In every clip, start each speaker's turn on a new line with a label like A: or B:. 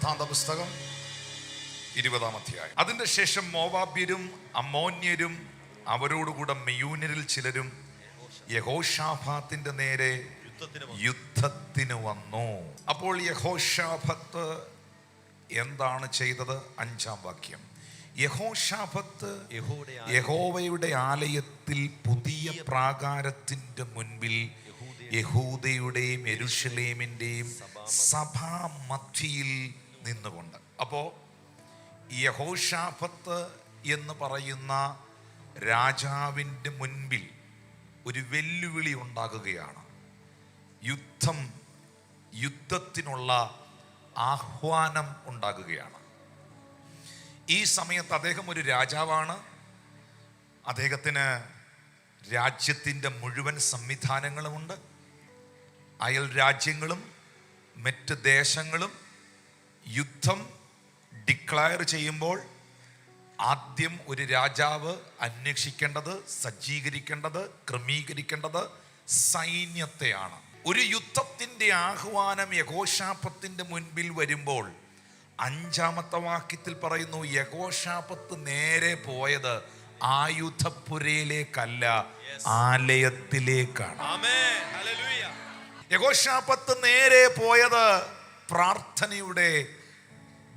A: വൃത്താന്ത പുസ്തകം 20-ാം അധ്യായം. അതിന്റെ ശേഷം മോവാബ്യരും അമ്മോന്യരും അവരോടുകൂടെ മെയൂന്യരിൽ ചിലരും യഹോശാഫാത്തിന്റെ നേരെ യുദ്ധത്തിന് വന്നു. അപ്പോൾ യഹോശാഫത്ത് എന്താണ് ചെയ്തത്? 5-ാം വാക്യം. യഹോശാഫത്ത് യഹോവയുടെ ആലയത്തിൽ പുതിയ പ്രാകാരത്തിന്റെ മുൻപിൽ യഹൂദയുടെയും യെരൂശലേമിന്റെയും സഭാമധ്യയിൽ നിന്നുകൊണ്ട്. അപ്പോ യഹോശാഫത്ത് എന്ന് പറയുന്ന രാജാവിൻ്റെ മുൻപിൽ ഒരു വെല്ലുവിളി ഉണ്ടാകുകയാണ്. യുദ്ധത്തിനുള്ള ആഹ്വാനം ഉണ്ടാകുകയാണ്. ഈ സമയത്ത് അദ്ദേഹം ഒരു രാജാവാണ്. അദ്ദേഹത്തിന് രാജ്യത്തിൻ്റെ മുഴുവൻ സംവിധാനങ്ങളുമുണ്ട്. അയൽ രാജ്യങ്ങളും മറ്റ് ദേശങ്ങളും യുദ്ധം ഡിക്ലയർ ചെയ്യുമ്പോൾ ആദ്യം ഒരു രാജാവ് അന്വേഷിക്കേണ്ടത്, സജ്ജീകരിക്കേണ്ടത്, ക്രമീകരിക്കേണ്ടത് സൈന്യത്തെയാണ്. ഒരു യുദ്ധത്തിൻ്റെ ആഹ്വാനം യഹോശാഫത്തിന്റെ മുൻപിൽ വരുമ്പോൾ 5-ാമത്തെ വാക്യത്തിൽ പറയുന്നു, യഹോശാഫത്ത് നേരെ പോയത് ആയുധപ്പുരയിലേക്കല്ല, ആലയത്തിലേക്കാണ്. യഹോശാഫത്ത് നേരെ പോയത് പ്രാർത്ഥനയുടെ,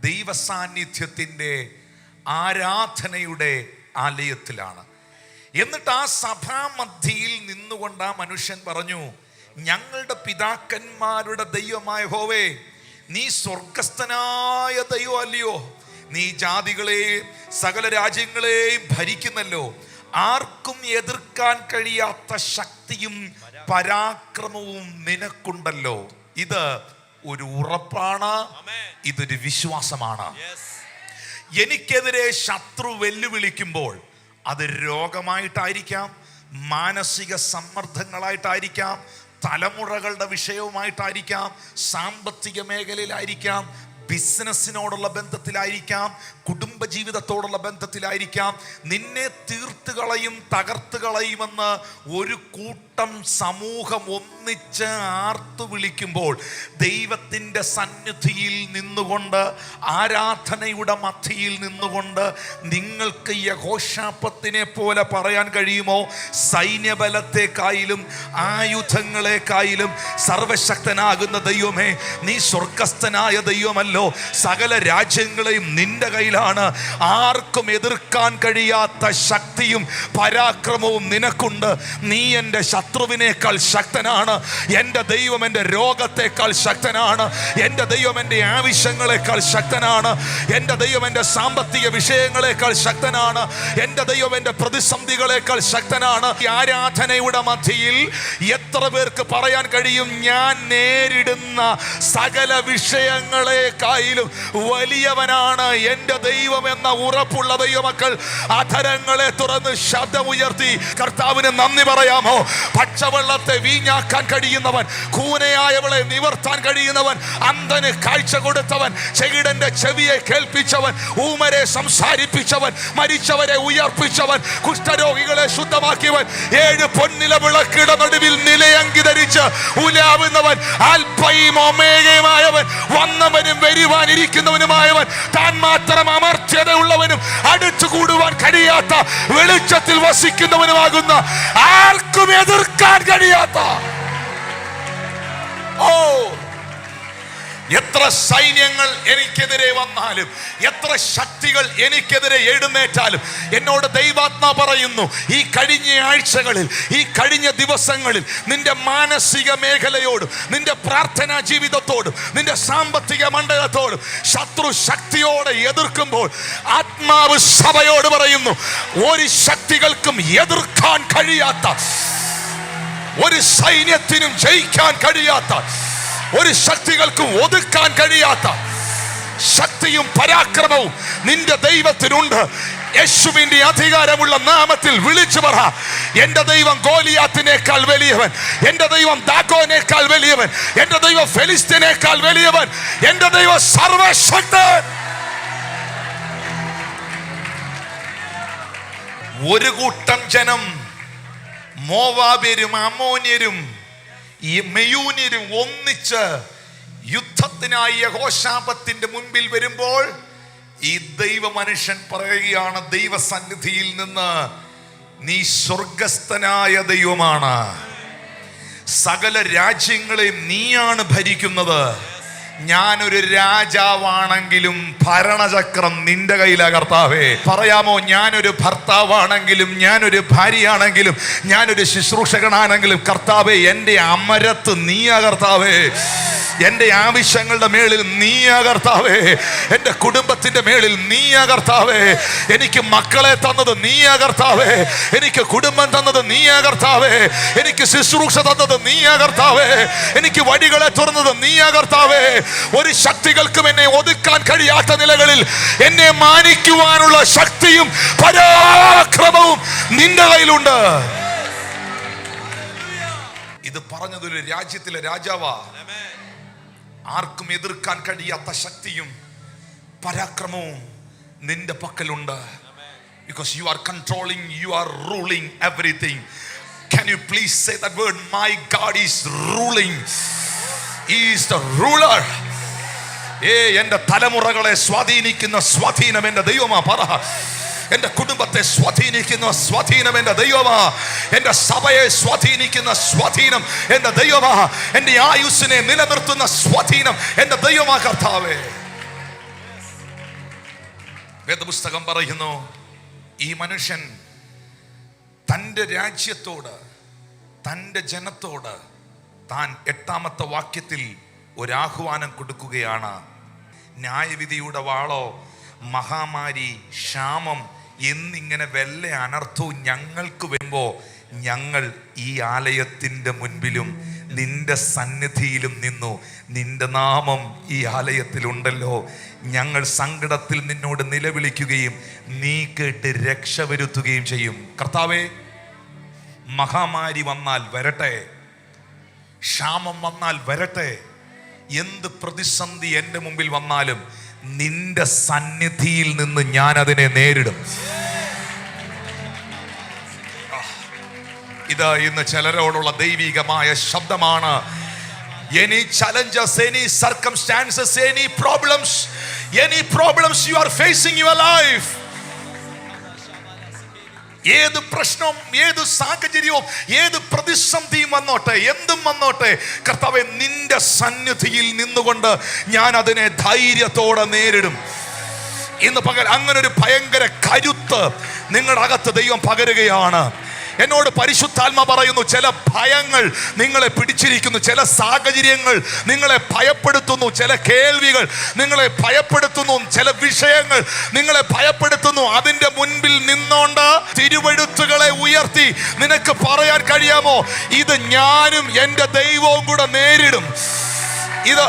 A: ദൈവസാന്നിധ്യത്തിൻ്റെ, ആരാധനയുടെ ആലയത്തിലാണ്. എന്നിട്ട് ആ സഭാമധ്യയിൽ നിന്നുകൊണ്ട് ആ മനുഷ്യൻ പറഞ്ഞു, ഞങ്ങളുടെ പിതാക്കന്മാരുടെ ദൈവമായ യഹോവേ, നീ സ്വർഗസ്ഥനായ ദൈവം അല്ലയോ? നീ ജാതികളെയും സകല രാജ്യങ്ങളെയും ഭരിക്കുന്നല്ലോ. ആർക്കും എതിർക്കാൻ കഴിയാത്ത ശക്തിയും പരാക്രമവും നിനക്കുണ്ടല്ലോ. ഇത് ഒരു ഉറപ്പാണ്, ഇതൊരു വിശ്വാസമാണ്. എനിക്കെതിരെ ശത്രു വെല്ലുവിളിക്കുമ്പോൾ അത് രോഗമായിട്ടായിരിക്കാം, മാനസിക സമ്മർദ്ദങ്ങളായിട്ടായിരിക്കാം, തലമുറകളുടെ വിഷയവുമായിട്ടായിരിക്കാം, സാമ്പത്തിക മേഖലയിലായിരിക്കാം, ബിസിനസ്സിനോടുള്ള ബന്ധത്തിലായിരിക്കാം, കുടുംബജീവിതത്തോടുള്ള ബന്ധത്തിലായിരിക്കാം. നിന്നെ തീർത്ത് കളയും, തകർത്ത് കളയുമെന്ന് ഒരു കൂട്ടം സമൂഹം ഒന്നിച്ച് ആർത്തു വിളിക്കുമ്പോൾ ദൈവത്തിൻ്റെ സന്നിധിയിൽ നിന്നുകൊണ്ട്, ആരാധനയുടെ മധ്യയിൽ നിന്നുകൊണ്ട് നിങ്ങൾക്ക് യഹോശാഫത്തിനെ പോലെ പറയാൻ കഴിയുമോ? സൈന്യബലത്തെക്കായാലും ആയുധങ്ങളെക്കായാലും സർവശക്തനാകുന്ന ദൈവമേ, നീ സ്വർഗസ്ഥനായ ദൈവമല്ലോ. സകല രാജ്യങ്ങളെയും നിന്റെ കയ്യിലാണ്. ആർക്കും എതിർക്കാൻ കഴിയാത്ത ശക്തിയും പരാക്രമവും നിനക്കുണ്ട്. നീ എൻ്റെ ശത്രുവിനേക്കാൾ ശക്തനാണ്. എൻ്റെ ദൈവം എൻ്റെ രോഗത്തെക്കാൾ ശക്തനാണ്. എൻ്റെ ദൈവം എൻ്റെ ആവശ്യങ്ങളെക്കാൾ ശക്തനാണ്. എൻ്റെ ദൈവം എൻ്റെ സാമ്പത്തിക വിഷയങ്ങളെക്കാൾ ശക്തനാണ്. എൻ്റെ ദൈവം എൻ്റെ പ്രതിസന്ധികളെക്കാൾ ശക്തനാണ്. ഈ ആരാധനയുടെ മധ്യയിൽ എത്ര പേർക്ക് പറയാൻ കഴിയും, ഞാൻ നേരിടുന്ന സകല വിഷയങ്ങളെക്കാളും വലിയവനാണ് എൻ്റെ ദൈവം എന്ന ഉറപ്പുള്ള ദൈവമക്കൾ അധരങ്ങളെ തുറന്ന് ശബ്ദമുയർത്തി കർത്താവിന് നന്ദി പറയാമോ? പച്ചവെള്ളത്തെ വീഞ്ഞാക്കാൻ കഴിയുന്നവൻ, കൂനയായവളെ നിവർത്താൻ കഴിയുന്നവൻ, അന്ധന് കാഴ്ച കൊടുത്തവൻ, ചെകിടന്റെ ചെവിയെ കേൾപ്പിച്ചവൻ, ഊമരെ സംസാരിപ്പിച്ചവൻ, മരിച്ചവരെ ഉയർപ്പിച്ചവൻ, കുഷ്ഠരോഗികളെ ശുദ്ധമാക്കിയവൻ, 7 പൊന്നില വിളക്കിട നടുവിൽ നിലയങ്കി ധരിച്ച് ഉലാവുന്നവൻ, ആൽഫയും ഒമേഗയുമായവൻ, വന്നവനും വരുവാനിരിക്കുന്നവനുമായവൻ, താൻ മാത്രം അമർത്യതയുള്ളവനും അടുത്തു കൂടുവാൻ കഴിയാത്ത വെളിച്ചത്തിൽ വസിക്കുന്നവനുമാകുന്ന, ആർക്കും എതിർക്കാൻ കഴിയാത്ത, എത്ര സൈന്യങ്ങൾ എനിക്കെതിരെ വന്നാലും, എത്ര ശക്തികൾ എനിക്കെതിരെ എഴുന്നേറ്റാലും, എന്നോട് ദൈവാത്മാ പറയുന്നു, ഈ കഴിഞ്ഞ ആഴ്ചകളിൽ, ഈ കഴിഞ്ഞ ദിവസങ്ങളിൽ നിന്റെ മാനസിക മേഖലയോടും, നിന്റെ പ്രാർത്ഥനാ ജീവിതത്തോടും, നിന്റെ സാമ്പത്തിക മണ്ഡലത്തോടും ശത്രു ശക്തിയോടെ എതിർക്കുമ്പോൾ ആത്മാവ് സഭയോട് പറയുന്നു, ഒരു ശക്തികൾക്കും എതിർക്കാൻ കഴിയാത്ത, ഒരു സൈന്യത്തിനും ജയിക്കാൻ കഴിയാത്ത, ഒരു ശക്തികൾക്കും ഒതുക്കാൻ കഴിയാത്ത ശക്തിയും പരാക്രമവും നിന്റെ ദൈവത്തിനുണ്ട്. യേശുവിന്റെ അധികാരമുള്ള നാമത്തിൽ വിളിച്ചു പറ, എന്റെ ദൈവം ഗോലിയാത്തിനേക്കാൾ വലിയവൻ, എന്റെ ദൈവം ദാഗോനേക്കാൾ വലിയവൻ, എന്റെ ദൈവം ഫെലിസ്തീനേക്കാൾ വലിയവൻ, എന്റെ ദൈവം സർവശക്തൻ. ഒരു കൂട്ടം ജനം, മോവാബ്യരും അമ്മോന്യരും ഈ മെയൂന്യരും ഒന്നിച്ച് യുദ്ധത്തിനായി യഹോശാഫാത്തിന്റെ മുൻപിൽ വരുമ്പോൾ ഈ ദൈവ മനുഷ്യൻ പറയുകയാണ്, ദൈവസന്നിധിയിൽ നിന്ന്, നീ സ്വർഗസ്ഥനായ ദൈവമാണ്, സകല രാജ്യങ്ങളെയും നീയാണ് ഭരിക്കുന്നത്. ഞാനൊരു രാജാവാണെങ്കിലും ഭരണചക്രം നിന്റെ കയ്യിലാ കർത്താവേ. പറയാമോ, ഞാനൊരു ഭർത്താവാണെങ്കിലും, ഞാനൊരു ഭാര്യയാണെങ്കിലും, ഞാനൊരു ശുശ്രൂഷകനാണെങ്കിലും, കർത്താവേ എൻ്റെ അമരത്ത് നീയാ കർത്താവേ. എൻ്റെ ആവശ്യങ്ങളുടെ മേളിൽ നീയാ കർത്താവേ. എൻ്റെ കുടുംബത്തിൻ്റെ മേളിൽ നീയാ കർത്താവേ. എനിക്ക് മക്കളെ തന്നത് നീയാ കർത്താവേ. എനിക്ക് കുടുംബം തന്നത് നീയാ കർത്താവേ. എനിക്ക് ശുശ്രൂഷ തന്നത് നീയാ കർത്താവേ. എനിക്ക് വഴികളെ തുറന്നത് നീയാ കർത്താവേ. ഒരു ശക്തികൾക്കും എന്നെ ഒതുക്കാൻ കഴിയാത്ത നിലകളിൽ എന്നെ മാനിക്കുവാനുള്ള ശക്തിയും പരാക്രമവും നിന്റെ കയ്യിലുണ്ട്. ഇത് പറഞ്ഞതൊരു രാജ്യത്തിലെ രാജാവാ. ആർക്കും എതിർക്കാൻ കഴിയാത്ത ശക്തിയും പരാക്രമവും നിന്റെ പക്കലുണ്ട്. Because you are controlling, you are ruling everything. Can you please say that word? My God is ruling. He is the ruler. എൻ്റെ തലമുറകളെ സ്വാധീനിക്കുന്ന സ്വാധീനം എൻ്റെ ദൈവമാ. പറ, എൻ്റെ കുടുംബത്തെ സ്വാധീനിക്കുന്ന സ്വാധീനം എൻ്റെ ദൈവമാ. എൻ്റെ സഭയെ സ്വാധീനിക്കുന്ന സ്വാധീനം എൻ്റെ ദൈവമാ. എൻ്റെ ആയുസ്സിനെ നിലനിർത്തുന്ന സ്വാധീനം എൻ്റെ ദൈവമാ കർത്താവേ. വേദപുസ്തകം പറയുന്നു, ഈ മനുഷ്യൻ തൻ്റെ രാജ്യത്തോട്, തൻ്റെ ജനത്തോട് താൻ 8ാമത്തെ വാക്യത്തിൽ ഒരാഹ്വാനം കൊടുക്കുകയാണ്. ന്യായവിധിയുടെ വാളോ, മഹാമാരി, ക്ഷാമം എന്നിങ്ങനെ വല്ല അനർത്ഥവും ഞങ്ങൾക്ക് വരുമ്പോൾ ഞങ്ങൾ ഈ ആലയത്തിൻ്റെ മുൻപിലും നിന്റെ സന്നിധിയിലും നിന്നു. നിന്റെ നാമം ഈ ആലയത്തിലുണ്ടല്ലോ. ഞങ്ങൾ സങ്കടത്തിൽ നിന്നോട് നിലവിളിക്കുകയും നീ കേട്ട് രക്ഷ വരുത്തുകയും ചെയ്യും. കർത്താവേ, മഹാമാരി വന്നാൽ വരട്ടെ, ക്ഷാമം വന്നാൽ വരട്ടെ, എന്ത് പ്രതിസന്ധി എൻ്റെ മുമ്പിൽ വന്നാലും നിന്റെ സന്നിധിയിൽ നിന്ന് ഞാൻ അതിനെ നേരിടും. ഇത് ഇന്ന് ചിലരോടുള്ള ദൈവികമായ ശബ്ദമാണ്. Any challenges, any circumstances, any problems you are facing in your life, ഏത് പ്രശ്നവും, ഏത് സാഹചര്യവും, ഏത് പ്രതിസന്ധിയും വന്നോട്ടെ, എന്തും വന്നോട്ടെ, കർത്താവേ നിന്റെ സന്നിധിയിൽ നിന്നുകൊണ്ട് ഞാൻ അതിനെ ധൈര്യത്തോടെ നേരിടും. ഇന്ന് പകൽ അങ്ങനെ ഒരു ഭയങ്കര കരുത്ത് നിങ്ങളുടെ അകത്ത് ദൈവം പകരുകയാണ്. എന്നോട് പരിശുദ്ധാത്മ പറയുന്നു, ചില ഭയങ്ങൾ നിങ്ങളെ പിടിച്ചിരിക്കുന്നു, ചില സാഹചര്യങ്ങൾ നിങ്ങളെ ഭയപ്പെടുത്തുന്നു, ചില കേൾവികൾ നിങ്ങളെ ഭയപ്പെടുത്തുന്നു, ചില വിഷയങ്ങൾ നിങ്ങളെ ഭയപ്പെടുത്തുന്നു. അതിൻ്റെ മുൻപിൽ നിന്നോണ്ട് തിരുവെഴുത്തുകളെ ഉയർത്തി നിനക്ക് പറയാൻ കഴിയാമോ, ഇത് ഞാനും എൻ്റെ ദൈവവും കൂടെ നേരിടും. ഇത്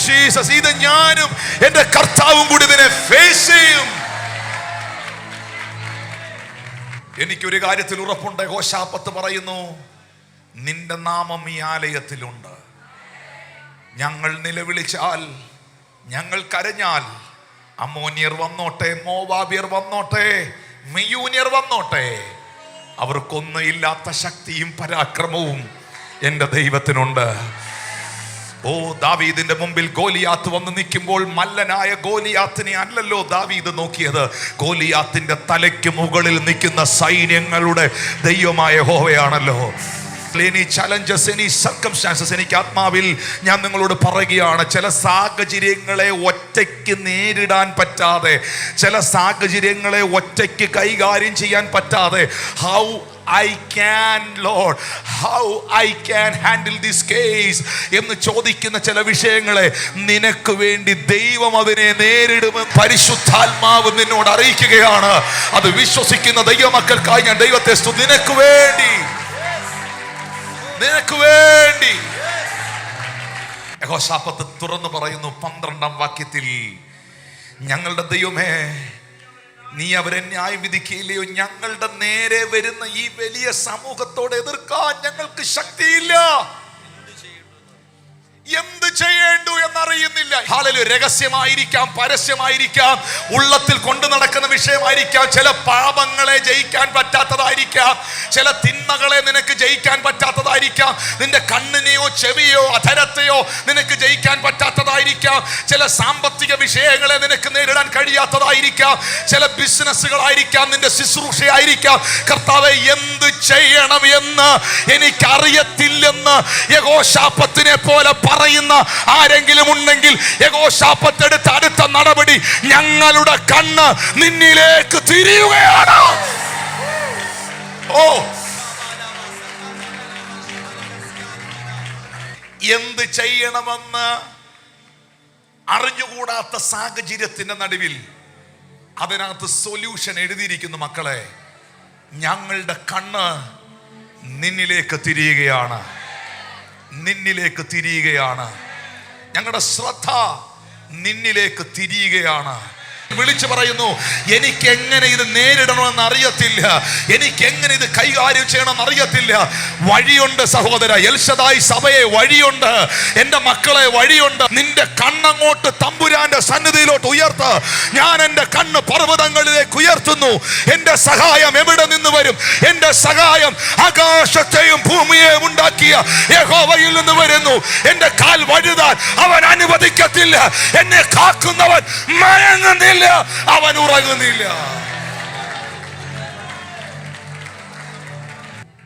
A: ജീസസ്, ഇത് ഞാനും എൻ്റെ കർത്താവും കൂടി ഇതിനെ ഫേസ് ചെയ്യും. എനിക്കൊരു കാര്യത്തിൽ ഉറപ്പുണ്ട്. യഹോശാഫാത്ത് പറയുന്നു, നിന്റെ നാമം ഈ ആലയത്തിലുണ്ട്. ഞങ്ങൾ നിലവിളിച്ചാൽ, ഞങ്ങൾ കരഞ്ഞാൽ, അമ്മോന്യർ വന്നോട്ടെ, മോവാബ്യർ വന്നോട്ടെ, മെയൂന്യർ വന്നോട്ടെ, അവർക്കൊന്നും ഇല്ലാത്ത ശക്തിയും പരാക്രമവും എൻ്റെ ദൈവത്തിനുണ്ട്. ദാവീദിന്റെ മുമ്പിൽ ഗോലിയാത്ത് വന്ന് നിൽക്കുമ്പോൾ മല്ലനായ ഗോലിയാത്തിനെ അല്ലല്ലോ ദാവീദ് നോക്കിയത്. ഗോലിയാത്തിന്റെ തലയ്ക്ക് മുകളിൽ നിൽക്കുന്ന സൈന്യങ്ങളുടെ ദൈവമായ യഹോവയാണല്ലോ. Any challenges, any circumstances, എനിക്ക് ആത്മാവിൽ ഞാൻ നിങ്ങളോട് പറയുകയാണ്, ചില സാഹചര്യങ്ങളെ ഒറ്റയ്ക്ക് നേരിടാൻ പറ്റാതെ, ചില സാഹചര്യങ്ങളെ ഒറ്റയ്ക്ക് കൈകാര്യം ചെയ്യാൻ പറ്റാതെ, how I can handle this case എന്ന് ചോദിക്കുന്ന ചില വിഷയങ്ങളെ നിനക്ക് വേണ്ടി ദൈവം അതിനെ നേരിടുമെന്ന് പരിശുദ്ധാത്മാവ് നിന്നോട് അറിയിക്കുകയാണ്. അത് വിശ്വസിക്കുന്ന ദൈവമക്കൾക്കായി ഞാൻ ദൈവത്തെ സ്തുതിക്കുന്നു. നിനക്ക് വേണ്ടി യഹോശാഫാത്ത് തുറന്നു പറയുന്നു 12ാം വാക്യത്തിൽ, ഞങ്ങളുടെ ദൈവമേ, നീ അവരെ ന്യായം വിധിക്കുകയില്ലയോ? ഞങ്ങളുടെ നേരെ വരുന്ന ഈ വലിയ സമൂഹത്തോട് എതിർക്കാൻ ഞങ്ങൾക്ക് ശക്തിയില്ല. എന്ത് ചെയ്യേണ്ടു എന്ന എന്നറിയുന്നില്ല. ഹല്ലേലൂയ. രഹസ്യമായിരിക്കാം, പരസ്യമായിരിക്കാം, ഉള്ളത്തിൽ കൊണ്ടു നടക്കുന്ന വിഷയമായിരിക്കാം. ചില പാപങ്ങളെ ജയിക്കാൻ പറ്റാത്തതായിരിക്കാം, ചില തിന്മകളെ നിനക്ക് ജയിക്കാൻ പറ്റാത്തതായിരിക്കാം, നിന്റെ കണ്ണിനെയോ ചെവിയോ അധരത്തെയോ നിനക്ക് ജയിക്കാൻ പറ്റാത്തതായിരിക്കാം, ചില സാമ്പത്തിക വിഷയങ്ങളെ നിനക്ക് നേരിടാൻ കഴിയാത്തതായിരിക്കാം, ചില ബിസിനസ്സുകളായിരിക്കാം, നിന്റെ ശുശ്രൂഷയായിരിക്കാം. കർത്താവേ, എന്ത് ചെയ്യണം എന്ന് എനിക്കറിയത്തില്ലെന്ന് യഹോശാഫത്തിനെ പോലെ പറയുന്ന ആരെങ്കിലും ഉണ്ടെങ്കിൽ, യഹോശാഫത്ത് എടുത്ത അടുത്ത നടപടി, ഞങ്ങളുടെ കണ്ണ് നിന്നിലേക്ക് തിരിയുകയാണ്. ഓ, എന്ത് ചെയ്യണമെന്ന് അറിഞ്ഞുകൂടാത്ത സാഹചര്യത്തിന്റെ നടുവിൽ അതിനകത്ത് സൊല്യൂഷൻ എഴുതിയിരിക്കുന്നു. മക്കളെ, ഞങ്ങളുടെ കണ്ണ് നിന്നിലേക്ക് തിരിയുകയാണ്, നിന്നിലേക്ക് തിരിയുകയാണ്, ഞങ്ങളുടെ ശ്രദ്ധ നിന്നിലേക്ക് തിരിയുകയാണ്. വിളിച്ചു പറയുന്നു, എനിക്ക് എങ്ങനെ ഇത് നേരിടണമെന്ന് അറിയത്തില്ല, എനിക്ക് എങ്ങനെ ഇത് കൈകാര്യം ചെയ്യണമെന്ന് അറിയത്തില്ല. വഴിയുണ്ട് സഹോദര. എൽശദായി സഭയെ വഴിയുണ്ട്, എൻ്റെ മക്കളെ വഴിയുണ്ട്. നിന്റെ കണ്ണങ്ങോട്ട് തമ്പുരാന്റെ സന്നിധിയിലോട്ട് ഉയർത്ത്. ഞാൻ എൻ്റെ കണ്ണ് പർവ്വതങ്ങളിലേക്ക് ഉയർത്തുന്നു. എൻ്റെ സഹായം എവിടെ നിന്ന് വരും? എൻ്റെ സഹായം ആകാശത്തെയും ഭൂമിയെയും ഉണ്ടാക്കിയ യഹോവയിൽ നിന്ന് വരുന്നു. എൻ്റെ കാൽ വഴുതാൻ അവൻ അനുവദിക്കത്തില്ല. എന്നെ കാക്കുന്നവൻ മയങ്ങുന്നില്ല, അവൻ ഉറങ്ങുന്നില്ല.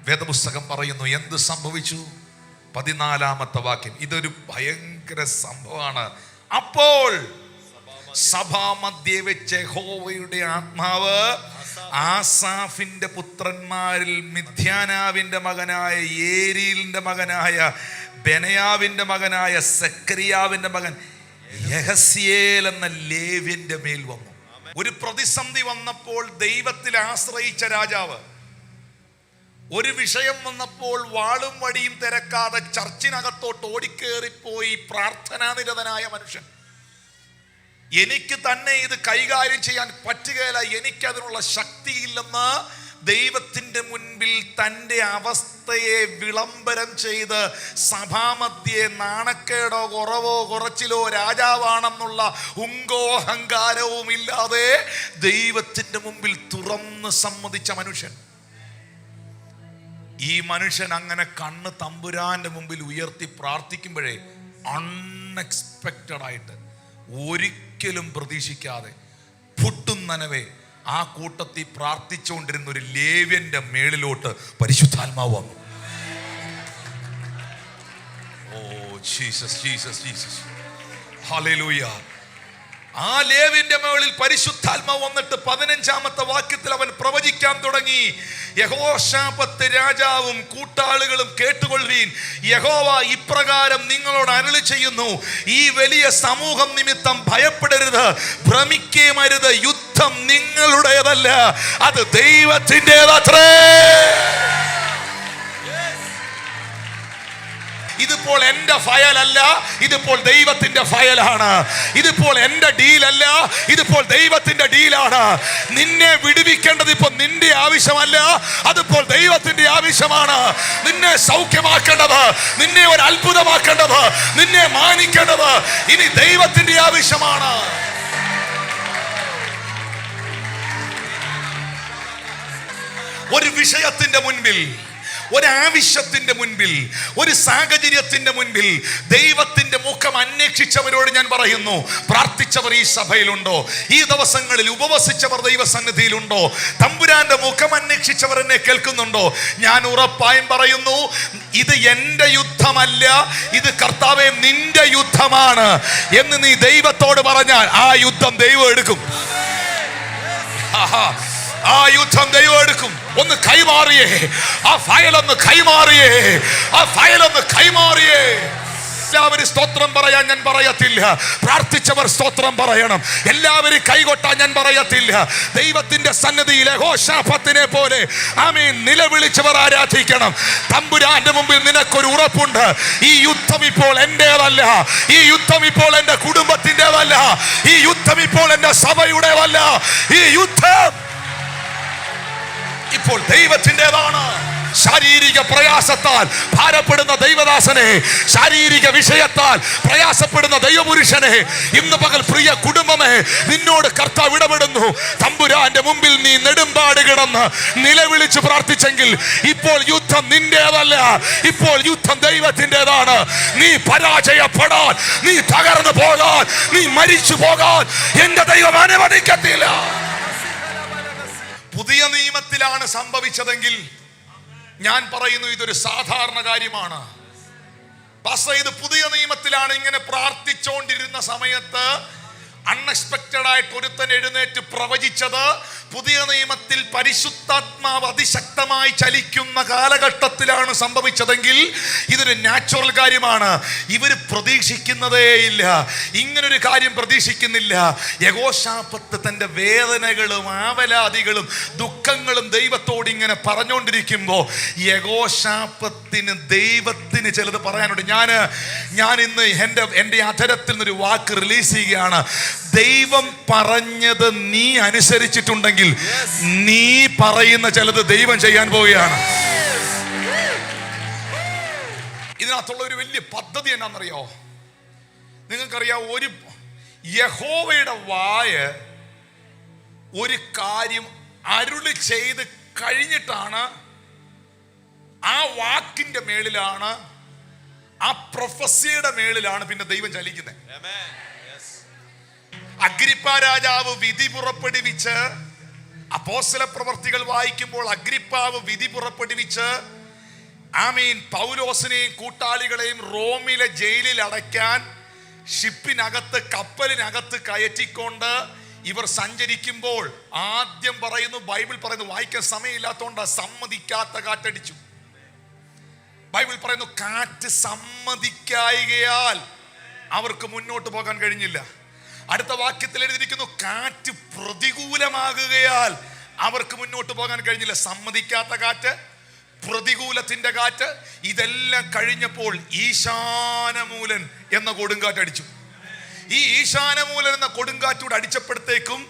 A: വേദപുസ്തകം പറയുന്നു എന്ത് സംഭവിച്ചു? 14-ാമത്തെ വാക്യം. ഇതൊരു ഭയങ്കര സംഭവമാണ്. അപ്പോൾ സഭാമധ്യേ വെച്ച് യഹോവയുടെ ആത്മാവ് ആസാഫിന്റെ പുത്രന്മാരിൽ മിദ്യാനാവിന്റെ മകനായ ഏരീലിന്റെ മകനായ ബെനയാവിന്റെ മകനായ സെക്കരിയാവിന്റെ മകൻ യഹസ്യേൽ എന്ന ലേവ്യന്റെ മേൽ വന്നു. ഒരു പ്രതിസന്ധി വന്നപ്പോൾ ദൈവത്തിൽ ആശ്രയിച്ച രാജാവ്, ഒരു വിഷയം വന്നപ്പോൾ വാളും വടിയും തിരക്കാതെ ചർച്ചിനകത്തോട്ട് ഓടിക്കേറിപ്പോയി പ്രാർത്ഥനാനിരതനായ മനുഷ്യൻ. എനിക്ക് തന്നെ ഇത് കൈകാര്യം ചെയ്യാൻ പറ്റുകയില്ല, എനിക്കതിനുള്ള ശക്തിയില്ലെന്ന് ദൈവത്തിൻ്റെ മുൻപിൽ തൻ്റെ അവസ്ഥയെ വിളംബരം ചെയ്ത് സഭാമധ്യേ നാണക്കേടോ കുറവോ കുറച്ചിലോ രാജാവാണെന്നുള്ള ഉങ്കോ അഹങ്കാരവും ഇല്ലാതെ ദൈവത്തിൻ്റെ മുമ്പിൽ തുറന്ന് സമ്മതിച്ച മനുഷ്യൻ. ഈ മനുഷ്യൻ അങ്ങനെ കണ്ണ് തമ്പുരാന്റെ മുമ്പിൽ ഉയർത്തി പ്രാർത്ഥിക്കുമ്പോഴേ അൺഎക്സ്പെക്റ്റഡ് ആയിട്ട്, ഒരിക്കലും പ്രതീക്ഷിക്കാതെ പൊട്ടുന്നനവേ ആ കൂട്ടത്തിൽ പ്രാർത്ഥിച്ചുകൊണ്ടിരുന്ന ഒരു ലേവ്യന്റെ മേളിലോട്ട് പരിശുദ്ധാത്മാവ് വന്നു. Oh Jesus, Jesus, Jesus, hallelujah. ആ ലേവ്യന്റെ മേളിൽ പരിശുദ്ധാത്മാവ് വന്നിട്ട് 15-ാമത്തെ വാക്യത്തിൽ അവൻ പ്രവചിക്കാൻ തുടങ്ങി. യഹോശാഫത്ത് രാജാവും കൂട്ടാളികളും കേട്ടുകൊള്ളുവീൻ, യഹോവ ഇപ്രകാരം നിങ്ങളോട് അരുളി ചെയ്യുന്നു, ഈ വലിയ സമൂഹം നിമിത്തം ഭയപ്പെടരുത്, ഭ്രമിക്കേമരുത്. യുദ്ധം നിങ്ങളുടേതല്ല, അത് ദൈവത്തിൻ്റെതത്രേ. ഇതിപ്പോൾ എൻ്റെ ഫയലല്ല, ഇതിപ്പോൾ ദൈവത്തിന്റെ ഫയലാണ്. ഇതിപ്പോൾ എൻ്റെ ഡീലല്ല, ഇതിപ്പോൾ ദൈവത്തിന്റെ ഡീലാണ്. നിന്നെ വിടുവിക്കേണ്ടത് ഇപ്പോൾ നിന്റെ ആവശ്യമല്ല, അതിപ്പോൾ ദൈവത്തിന്റെ ആവശ്യമാണ്. നിന്നെ സൗഖ്യമാക്കേണ്ടത്, നിന്നെ ഒരു അത്ഭുതമാക്കേണ്ടത്, നിന്നെ മാനിക്കേണ്ടത് ഇനി ദൈവത്തിന്റെ ആവശ്യമാണ്. ഒരു വിഷയത്തിന്റെ മുൻപിൽ, ഒരാവശ്യത്തിന്റെ മുൻപിൽ, ഒരു സാഹചര്യത്തിന്റെ മുൻപിൽ ദൈവത്തിന്റെ മുഖം അന്വേഷിച്ചവരോട് ഞാൻ പറയുന്നു, പ്രാർത്ഥിച്ചവർ ഈ സഭയിലുണ്ടോ? ഈ ദിവസങ്ങളിൽ ഉപവസിച്ചവർ ദൈവസന്നിധിയിലുണ്ടോ? തമ്പുരാന്റെ മുഖം അന്വേഷിച്ചവർ എന്നെ കേൾക്കുന്നുണ്ടോ? ഞാൻ ഉറപ്പായും പറയുന്നു, ഇത് എൻ്റെ യുദ്ധമല്ല, ഇത് കർത്താവേ നിന്റെ യുദ്ധമാണ് എന്ന് നീ ദൈവത്തോട് പറഞ്ഞാൽ ആ യുദ്ധം ദൈവം എടുക്കും. ആ യുദ്ധം ദൈവം എടുക്കും. ഒന്ന് കൈമാറിയേ, ആ ഫയലൊന്ന് കൈമാറിയേ, ആ ഫയലൊന്ന് കൈമാറിയേ. എല്ലാവരും സ്തോത്രം പറയാൻ ഞാൻ പറയത്തില്ല, പ്രാർത്ഥിച്ചവർ സ്തോത്രം പറയണം. എല്ലാവരും കൈകൊട്ടാൻ ഞാൻ പറയത്തില്ല. ദൈവത്തിന്റെ സന്നിധിയിൽ യഹോശാഫത്തിനെ പോലെ ആമേൻ നിലവിളിച്ചവർ ആരാധിക്കണം. തമ്പുരാന്റെ മുമ്പിൽ നിനക്കൊരു ഉറപ്പുണ്ട്, ഈ യുദ്ധം ഇപ്പോൾ എന്റേതല്ല, ഈ യുദ്ധം ഇപ്പോൾ എൻ്റെ കുടുംബത്തിൻ്റെതല്ല, ഈ യുദ്ധം ഇപ്പോൾ എൻ്റെ സഭയുടേതല്ല, ഈ യുദ്ധം ഇപ്പോൾ ദൈവത്തിൻ്റെതാണ്. ശാരീരിക പ്രയാസത്താൽ ഭാരപ്പെടുന്ന ദൈവദാസനെ, ശാരീരിക വിഷയത്താൽ പ്രയാസപ്പെടുന്ന ദൈവപുരുഷനെ, ഇന്ന് പകൽ പ്രിയ കുടുംബമേ, നിന്നോട് കർത്താവ് ഇടപെടുന്നു. തമ്പുരാന്റെ മുമ്പിൽ നീ നെടുമ്പാട് കിടന്ന് നിലവിളിച്ച് പ്രാർത്ഥിച്ചെങ്കിൽ ഇപ്പോൾ യുദ്ധം നിന്റേതല്ല, ഇപ്പോൾ യുദ്ധം ദൈവത്തിൻ്റെതാണ്. നീ പരാജയപ്പെടാൻ, നീ തകർന്നു പോകാൻ, നീ മരിച്ചു പോകാൻ എന്റെ ദൈവം അനുവദിക്കത്തില്ല. പുതിയ നിയമത്തിലാണ് സംഭവിച്ചതെങ്കിൽ ഞാൻ പറയുന്നു ഇതൊരു സാധാരണ കാര്യമാണ്. പക്ഷേ ഇത് പുതിയ നിയമത്തിലാണ്. ഇങ്ങനെ പ്രാർത്ഥിച്ചുകൊണ്ടിരുന്ന സമയത്ത് അൺഎക്സ്പെക്റ്റഡ് ആയിട്ട് ഒരുത്തൻ എഴുന്നേറ്റ് പ്രവചിച്ചത് പുതിയ നിയമത്തിൽ പരിശുദ്ധാത്മാവ് അതിശക്തമായി ചലിക്കുന്ന കാലഘട്ടത്തിലാണ് സംഭവിച്ചതെങ്കിൽ ഇതൊരു നാച്ചുറൽ കാര്യമാണ്. ഇവർ പ്രതീക്ഷിക്കുന്നതേയില്ല, ഇങ്ങനൊരു കാര്യം പ്രതീക്ഷിക്കുന്നില്ല. യഹോശാഫത്ത് തൻ്റെ വേദനകളും ആവലാതികളും ദുഃഖങ്ങളും ദൈവത്തോട് ഇങ്ങനെ പറഞ്ഞുകൊണ്ടിരിക്കുമ്പോൾ യഹോശാഫത്തിന് ദൈവത്തിന് ചിലത് പറയാനുണ്ട്. ഞാൻ ഇന്ന് എൻ്റെ അധരത്തിൽ നിന്നൊരു വാക്ക് റിലീസ് ചെയ്യുകയാണ്. ദൈവം പറഞ്ഞത് നീ അനുസരിച്ചിട്ടുണ്ടെങ്കിൽ നീ പറയുന്ന ചിലത് ദൈവം ചെയ്യാൻ പോവുകയാണ്. ഇതിനകത്തുള്ള ഒരു വലിയ പദ്ധതി എന്നാണെന്നറിയോ? നിങ്ങൾക്കറിയാം, ഒരു യഹോവയുടെ വായ ഒരു കാര്യം അരുളി ചെയ്ത് കഴിഞ്ഞിട്ടാണ് ആ വാക്കിന്റെ മേളിലാണ്, ആ പ്രൊഫസിയുടെ മേളിലാണ് പിന്നെ ദൈവം ചലിക്കുന്നത്. അഗ്രിപ്പ രാജാവ് വിധി പുറപ്പെടുവിച്ച്, അപ്പോസ്തല പ്രവർത്തികൾ വായിക്കുമ്പോൾ അഗ്രിപ്പാവ് വിധി പുറപ്പെടുവിച്ച് പൗലോസിനെയും കൂട്ടാളികളെയും റോമിലെ ജയിലിൽ അടയ്ക്കാൻ ഷിപ്പിനകത്ത്, കപ്പലിനകത്ത് കയറ്റിക്കൊണ്ട് ഇവർ സഞ്ചരിക്കുമ്പോൾ ആദ്യം പറയുന്നു, ബൈബിൾ പറയുന്നു, വായിക്കാൻ സമയമില്ലാത്തതുകൊണ്ട് സമ്മതിക്കാത്ത കാറ്റടിച്ചു. ബൈബിൾ പറയുന്നു കാറ്റ് സമ്മതിക്കായികയാൽ അവർക്ക് മുന്നോട്ട് പോകാൻ കഴിഞ്ഞില്ല. അടുത്ത വാക്യത്തിൽ എഴുതിയിരിക്കുന്നു കാറ്റ് പ്രതികൂലമാകുകയാൽ അവർക്ക് മുന്നോട്ട് പോകാൻ കഴിഞ്ഞില്ല. സമ്മതിക്കാത്ത കാറ്റ്, പ്രതികൂലത്തിന്റെ കാറ്റ്, ഇതെല്ലാം കഴിഞ്ഞപ്പോൾ ഈശാനമൂലൻ എന്ന കൊടുങ്കാറ്റടിച്ചു. ഈ ഈശാനമൂലൻ എന്ന കൊടുങ്കാറ്റൂടെ അടിച്ചപ്പോഴത്തേക്കും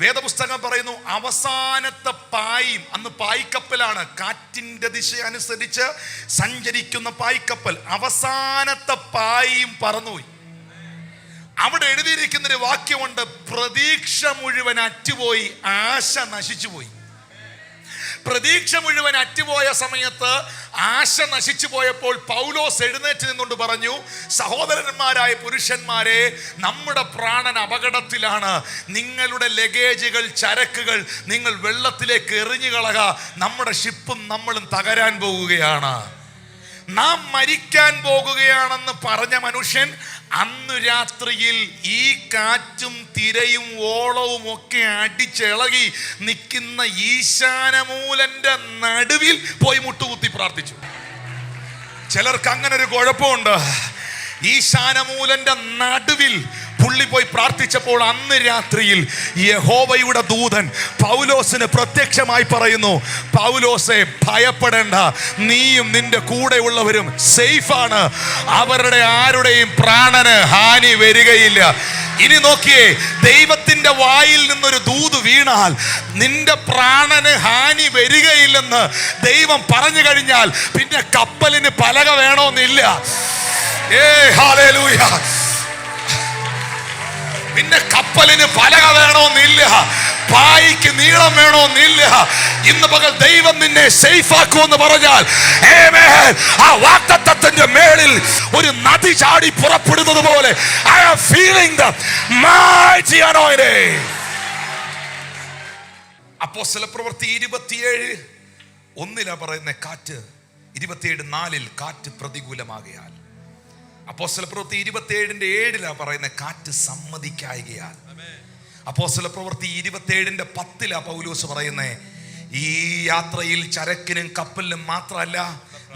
A: വേദപുസ്തകം പറയുന്നു അവസാനത്തെ പായും, അന്ന് പായ്ക്കപ്പലാണ്, കാറ്റിന്റെ ദിശ അനുസരിച്ച് സഞ്ചരിക്കുന്ന പായ്ക്കപ്പൽ, അവസാനത്തെ പായും പറന്നുപോയി. അവിടെ എഴുതിയിരിക്കുന്നൊരു വാക്യമുണ്ട്, പ്രതീക്ഷ മുഴുവൻ അറ്റുപോയി, ആശ നശിച്ചുപോയി. പ്രതീക്ഷ മുഴുവൻ അറ്റുപോയ സമയത്ത്, ആശ നശിച്ചു പോയപ്പോൾ പൗലോസ് എഴുന്നേറ്റ് നിന്നുകൊണ്ട് പറഞ്ഞു, സഹോദരന്മാരായ പുരുഷന്മാരെ, നമ്മുടെ പ്രാണൻ അപകടത്തിലാണ്. നിങ്ങളുടെ ലഗേജുകൾ, ചരക്കുകൾ നിങ്ങൾ വെള്ളത്തിലേക്ക് എറിഞ്ഞു കളക. നമ്മുടെ ഷിപ്പും നമ്മളും തകരാൻ പോകുകയാണ്, നാം മരിക്കാൻ പോകുകയാണെന്ന് പറഞ്ഞ മനുഷ്യൻ അന്ന് രാത്രിയിൽ ഈ കാറ്റും തിരയും ഓളവും ഒക്കെ അടിച്ചിളകി നിൽക്കുന്ന ഈശാനമൂലന്റെ നടുവിൽ പോയി മുട്ടുകുത്തി പ്രാർത്ഥിച്ചു. ചിലർക്ക് അങ്ങനെ ഒരു കുഴപ്പമുണ്ട്. ഈശാനമൂലന്റെ നടുവിൽ പുള്ളി പോയി പ്രാർത്ഥിച്ചപ്പോൾ അന്ന് രാത്രിയിൽ യഹോവയുടെ ദൂതൻ പൗലോസിന് പ്രത്യക്ഷമായി പറയുന്നു, പൗലോസെ ഭയപ്പെടേണ്ട, നീയും നിന്റെ കൂടെയുള്ളവരും സേഫാണ്, അവരുടെ ആരുടെയും പ്രാണന് ഹാനി വരികയില്ല. ഇനി നോക്കിയേ, ദൈവത്തിന്റെ വായിൽ നിന്നൊരു ദൂത് വീണാൽ നിന്റെ പ്രാണന് ഹാനി വരികയില്ലെന്ന് ദൈവം പറഞ്ഞു കഴിഞ്ഞാൽ പിന്നെ കപ്പലിന് പലക വേണമെന്നില്ല. ഹല്ലേലൂയ. പിന്നെ കപ്പലിന് പലക വേണമെന്നില്ല, പായ്ക്ക് നീളം വേണമെന്നില്ല. ഇന്ന് പകൽ ദൈവം നിന്നെ സേഫ് ആക്കുമെന്ന് പറഞ്ഞാൽ ആ വാഗ്ദത്തത്തിന്റെ മേളിൽ ഒരു നദി ചാടി പുറപ്പെടുന്നത് പോലെ I am feeling the mighty anointing. അപ്പോസ്തല പ്രവൃത്തി 27:1 പറയുന്ന കാറ്റ്, 27:4 കാറ്റ് പ്രതികൂലമാകയാൽ. അപ്പോസ്തല പ്രവൃത്തി 27:7 പറയുന്ന കാറ്റ് സമ്മതിക്കായികയാൽ. അപ്പോസ്തല പ്രവൃത്തി 27:10 പൗലോസ് പറയുന്നത് ഈ യാത്രയിൽ ചരക്കിനും കപ്പലിനും മാത്രമല്ല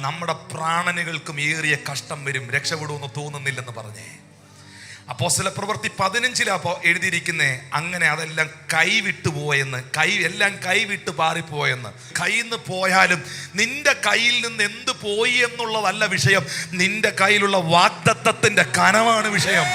A: നമ്മുടെ പ്രാണനുകൾക്കും ഏറിയ കഷ്ടം വരും, രക്ഷപ്പെടുമെന്ന് തോന്നുന്നില്ലെന്ന് പറഞ്ഞേ. അപ്പോസ്തല പ്രവൃത്തി 15 എഴുതിയിരിക്കുന്നേ അങ്ങനെ അതെല്ലാം കൈവിട്ടു പോയെന്ന്, എല്ലാം കൈവിട്ട് പാറിപ്പോയെന്ന്. കയ്യിൽ നിന്ന് പോയാലും നിന്റെ കയ്യിൽ നിന്ന് എന്ത് പോയി എന്നുള്ളതല്ല വിഷയം, നിന്റെ കയ്യിലുള്ള വാഗ്ദത്തത്തിന്റെ കനമാണ് വിഷയം.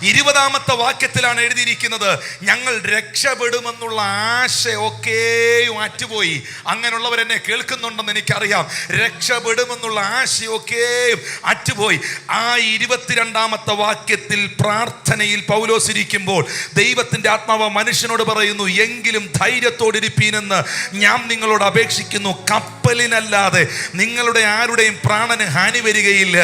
A: 20ാമത്തെ വാക്യത്തിലാണ് എഴുതിയിരിക്കുന്നത്, ഞങ്ങൾ രക്ഷപ്പെടുമെന്നുള്ള ആശയൊക്കെയും അറ്റുപോയി. അങ്ങനെയുള്ളവരെന്നെ കേൾക്കുന്നുണ്ടെന്ന് എനിക്കറിയാം. രക്ഷപ്പെടുമെന്നുള്ള ആശയൊക്കെയും അറ്റുപോയി. ആ 22ാമത്തെ വാക്യത്തിൽ പ്രാർത്ഥനയിൽ പൗലോസ് ഇരിക്കുമ്പോൾ ദൈവത്തിന്റെ ആത്മാവ് മനുഷ്യനോട് പറയുന്നു, എങ്കിലും ധൈര്യത്തോടിരിപ്പീനെന്ന് ഞാൻ നിങ്ങളോട് അപേക്ഷിക്കുന്നു. കപ്പലിനല്ലാതെ നിങ്ങളുടെ ആരുടെയും പ്രാണന് ഹാനി വരികയില്ല.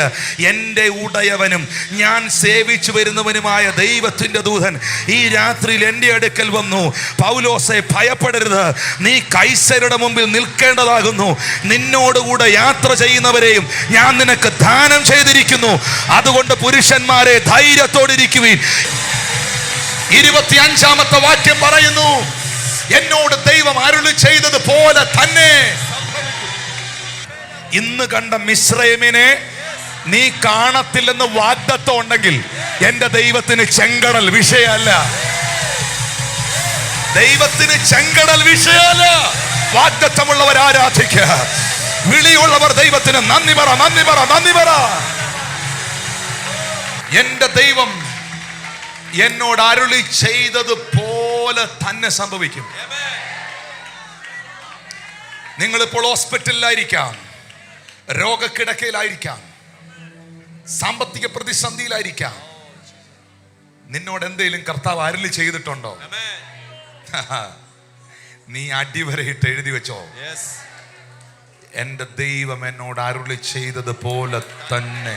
A: എൻ്റെ ഉടയവനും ഞാൻ സേവിച്ചു വരുന്നവനുമായ ദൈവത്തിന്റെ ദൂതൻ ഈ രാത്രിയിൽ എൻ്റെ അടുക്കൽ വന്നു. പൗലോസെ, ഭയപ്പെടരുത്, നീ കൈസരുടെ മുമ്പിൽ നിൽക്കേണ്ടതാകുന്നു. നിന്നോടുകൂടെ യാത്ര ചെയ്യുന്നവരെയും ഞാൻ നിനക്ക് ദാനം ചെയ്തിരിക്കുന്നു. അതുകൊണ്ട് പുരുഷന്മാരെ, ധൈര്യത്തോടിരിക്കുവിൻ. 25ാമത്തെ വാക്യം പറയുന്നു, എന്നോട് ദൈവം അരുളി ചെയ്തത് പോലെ തന്നെ ഇന്ന് കണ്ട മിസ്രൈമിനെ നീ കാണത്തില്ലെന്ന് വാഗ്ദത്തം ഉണ്ടെങ്കിൽ എന്റെ ദൈവത്തിന് ചെങ്കടൽ വിഷയമല്ല. ദൈവത്തിന് ചെങ്കടൽ വിഷയമല്ല. വാഗ്ദത്തമുള്ളവർ ആരാധിക്കുക, വിളിയുള്ളവർ ദൈവത്തിന് നന്ദി പറ, നന്ദി പറ, നന്ദി പറ. എന്റെ ദൈവം എന്നോട് അരുളി ചെയ്തതുപോലെ തന്നെ സംഭവിക്കും. നിങ്ങളിപ്പോൾ ഹോസ്പിറ്റലിലായിരിക്കാം, രോഗക്കിടക്കയിലായിരിക്കാം, സാമ്പത്തിക പ്രതിസന്ധിയിലായിരിക്കാം. നിന്നോട് എന്തെങ്കിലും കർത്താവ് അരുളി ചെയ്തിട്ടുണ്ടോ? നീ അടിവരയിട്ട് എഴുതി വെച്ചോ, എന്റെ ദൈവം എന്നോട് അരുളി ചെയ്തതുപോലെ തന്നെ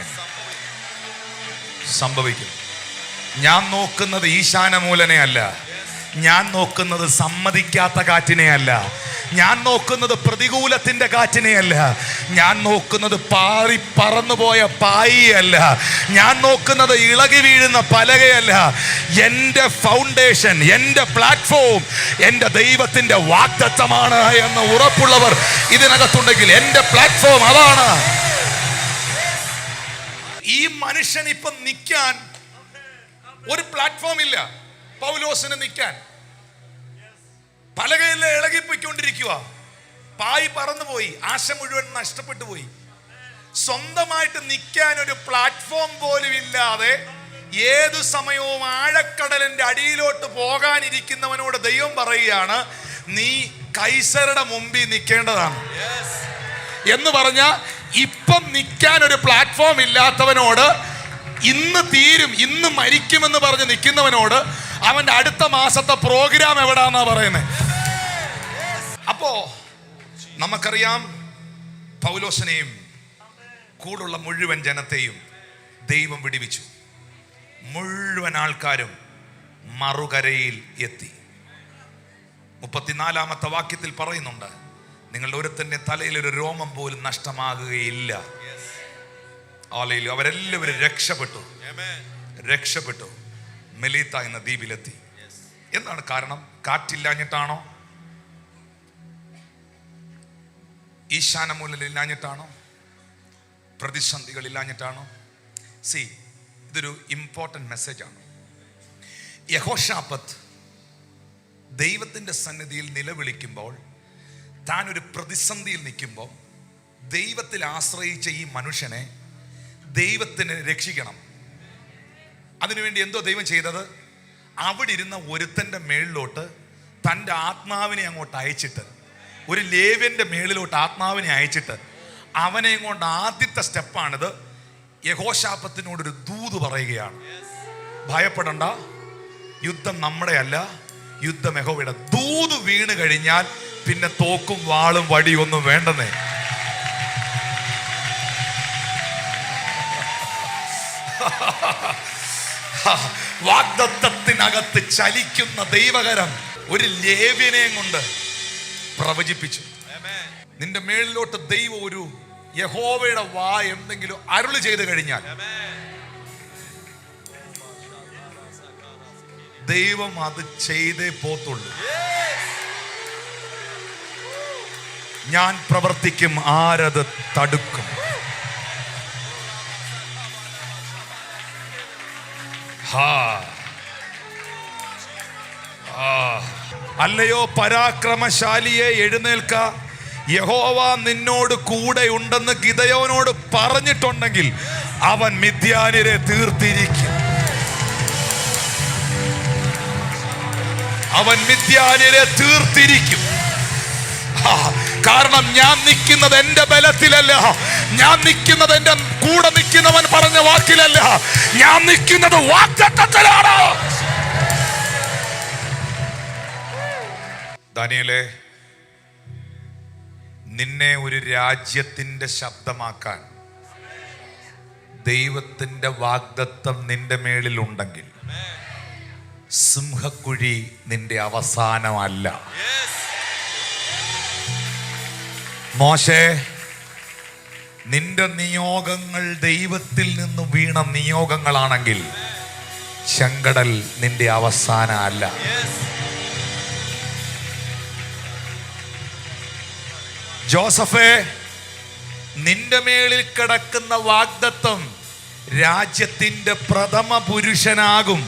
A: സംഭവിക്കും. ഞാൻ നോക്കുന്നത് ഈശാനമൂലനെ അല്ല, ഞാൻ നോക്കുന്നത് സമ്മതിക്കാത്ത കാറ്റിനെ അല്ല, ഞാൻ നോക്കുന്നത് പ്രതികൂലത്തിന്റെ കാറ്റിനെയല്ല, ഞാൻ നോക്കുന്നത് പാറി പറന്നുപോയ പായിയല്ല, ഞാൻ നോക്കുന്നത് ഇളകി വീഴുന്ന പലകയല്ല. എൻ്റെ ഫൗണ്ടേഷൻ, എൻ്റെ പ്ലാറ്റ്ഫോം എൻ്റെ ദൈവത്തിന്റെ വാഗ്ദത്തമാണ് എന്ന് ഉറപ്പുള്ളവർ ഇതിനകത്തുണ്ടെങ്കിൽ എൻ്റെ പ്ലാറ്റ്ഫോം അതാണ്. ഈ മനുഷ്യൻ ഇപ്പം നിൽക്കാൻ ഒരു പ്ലാറ്റ്ഫോം ഇല്ല. പൗലോസിന് നിൽക്കാൻ പലകയിലെ ഇളകിപ്പോയിക്കൊണ്ടിരിക്കുക, പായി പറന്നുപോയി, ആശ മുഴുവൻ നഷ്ടപ്പെട്ടു പോയി. സ്വന്തമായിട്ട് നിൽക്കാൻ ഒരു പ്ലാറ്റ്ഫോം പോലും ഇല്ലാതെ ഏതു സമയവും ആഴക്കടലിന്റെ അടിയിലോട്ട് പോകാനിരിക്കുന്നവനോട് ദൈവം പറയുകയാണ്, നീ കൈസരുടെ മുമ്പിൽ നിൽക്കേണ്ടതാണ് എന്ന് പറഞ്ഞ, ഇപ്പം നിൽക്കാൻ ഒരു പ്ലാറ്റ്ഫോം ഇല്ലാത്തവനോട് ഇന്ന് തീരും, ഇന്ന് മരിക്കുമെന്ന് പറഞ്ഞ് നിൽക്കുന്നവനോട് അവന്റെ അടുത്ത മാസത്തെ പ്രോഗ്രാം എവിടാന്നാ പറയുന്നത്. അപ്പോ നമുക്കറിയാം, പൗലോസിനെയും കൂടുള്ള മുഴുവൻ ജനത്തെയും ദൈവം വിടുവിച്ചു. മുഴുവൻ ആൾക്കാരും മറുകരയിൽ എത്തി. 34ാമത്തെ വാക്യത്തിൽ പറയുന്നുണ്ട്, നിങ്ങളുടെ ഒരുത്തന്റെ തലയിൽ ഒരു രോമം പോലും നഷ്ടമാകുകയില്ല. അവരെല്ലാവരും രക്ഷപ്പെട്ടു മെലീത്ത എന്ന ദ്വീപിലെത്തി. എന്താണ് കാരണം? കാറ്റില്ലാഞ്ഞിട്ടാണോ? ഈശാനമൂലയില്ലാഞ്ഞിട്ടാണോ? പ്രതിസന്ധികളില്ലാഞ്ഞിട്ടാണോ? ഇതൊരു ഇമ്പോർട്ടൻറ്റ് മെസ്സേജാണ്. യഹോശാഫത്ത് ദൈവത്തിൻ്റെ സന്നിധിയിൽ നിലവിളിക്കുമ്പോൾ, താൻ ഒരു പ്രതിസന്ധിയിൽ നിൽക്കുമ്പോൾ ദൈവത്തിൽ ആശ്രയിച്ച ഈ മനുഷ്യനെ ദൈവത്തിന് രക്ഷിക്കണം. അതിനുവേണ്ടി എന്തോ ദൈവം ചെയ്തത്? അവിടെ ഇരുന്ന ഒരുത്തൻ്റെ മേളിലോട്ട് തൻ്റെ ആത്മാവിനെ അങ്ങോട്ട് അയച്ചിട്ട്, ഒരു ലേവ്യൻ്റെ മേളിലോട്ട് ആത്മാവിനെ അയച്ചിട്ട് അവനെ കൊണ്ട് ആദ്യത്തെ സ്റ്റെപ്പാണിത്. യഹോശാഫത്തിനോടൊരു ദൂത് പറയുകയാണ്, ഭയപ്പെടണ്ട, യുദ്ധം നമ്മുടെ അല്ല, യുദ്ധം യഹോവയുടെ. ദൂത് വീണ് കഴിഞ്ഞാൽ പിന്നെ തോക്കും വാളും വടിയൊന്നും വേണ്ടെന്നേ. വാഗ്ദത്തത്തിനകത്ത് ചലിക്കുന്ന ദൈവകരം ഒരു ലേവ്യനെയും കൊണ്ട് പ്രവചിപ്പിച്ചു. നിന്റെ മേളിലോട്ട് ദൈവം ഒരു യഹോവയുടെ വാ എന്തെങ്കിലും അരുളി ചെയ്ത് കഴിഞ്ഞാൽ ദൈവം അത് ചെയ്തേ പോത്തുള്ളൂ. ഞാൻ പ്രവർത്തിക്കും, ആരത് തടുക്കും? അല്ലയോ പരാക്രമശാലിയെ, എഴുന്നേൽക്ക, യഹോവ നിന്നോട് കൂടെ ഉണ്ടെന്ന് ഗിദെയോനോട് പറഞ്ഞിട്ടുണ്ടെങ്കിൽ അവൻ മിദ്യാന്യരെ തീർത്തിരിക്കും. അവൻ മിദ്യാന്യരെ തീർത്തിരിക്കും. കാരണം ഞാൻ നിൽക്കുന്നത് എന്റെ ബലത്തിലല്ല, ഞാൻ നിൽക്കുന്നത് എന്റെ കൂടെ നിൽക്കുന്നവൻ പറഞ്ഞ വാക്കിലല്ല, ഞാൻ നിൽക്കുന്നത് വാഗ്ദത്തത്തിലാണ്. ദാനിയേലേ, നിന്നെ ഒരു രാജ്യത്തിന്റെ ശബ്ദമാക്കാൻ ദൈവത്തിന്റെ വാഗ്ദത്തം നിന്റെ മേളിൽ ഉണ്ടെങ്കിൽ സിംഹക്കുഴി നിന്റെ അവസാനമല്ല. മോശേ, നിന്റെ നിയോഗങ്ങൾ ദൈവത്തിൽ നിന്ന് വീണ നിയോഗങ്ങളാണെങ്കിൽ ചെങ്കടൽ നിന്റെ അവസാനമല്ല. ജോസഫേ, നിന്റെ മേളിൽ കിടക്കുന്ന വാഗ്ദത്തം രാജ്യത്തിന്റെ പ്രഥമ പുരുഷനാകും,